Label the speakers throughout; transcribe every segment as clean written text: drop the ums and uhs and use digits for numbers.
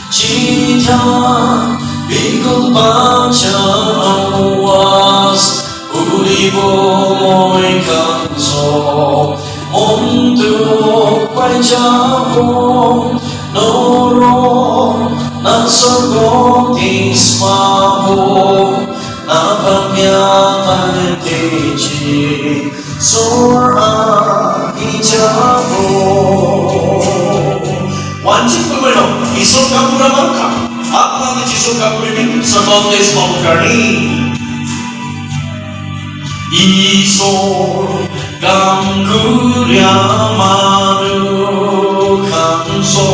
Speaker 1: Jita Bingkul Bacawas Ulibo Moy Kanso Untuk Pajabo Noro Nasorgo Tismabo Napamyatan Teji Sora Ijabo Wanjib pemelo, isok kapura maka. Apa yang isok kapura ini? Sebab isok kari. Isok kamguria maru kamso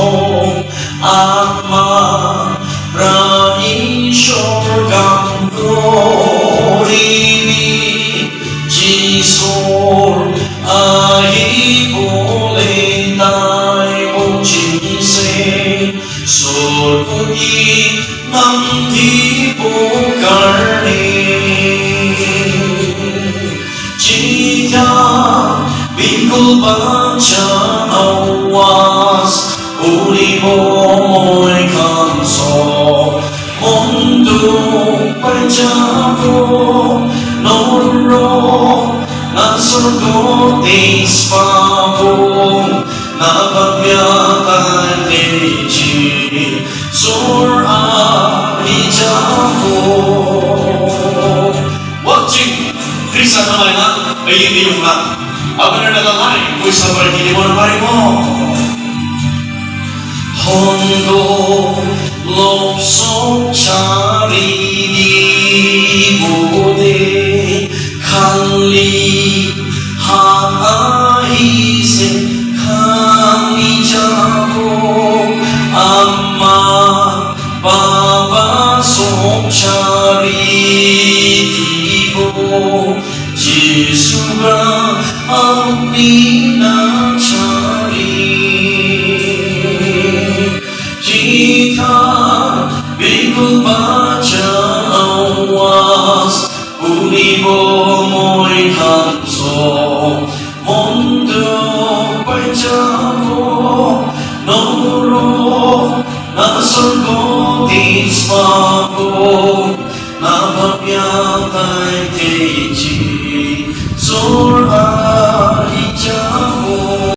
Speaker 1: atma praishor kamgori jisor ahi boleh tai Surpuki nanti bukarni Jika bingkul baca awas Ulibo moy kanso Untuk pajabo Noro Nasurgo tispabo Napagyakan Teji Sura Ijabo Watching Krisa na may na Ayun yung na Aba na nagamay Uy sa parikili mo na pari mo Hondo Lopsok Chari Bode Kali Haise Kami Jabo Amma Baba Sok Chari Tibo Jisuga Amina Chari Jika Bingkul baca awas Ulibo moy kanso Mondo pajabo Noro Nasurgo tismabo Napapyatai teji Sura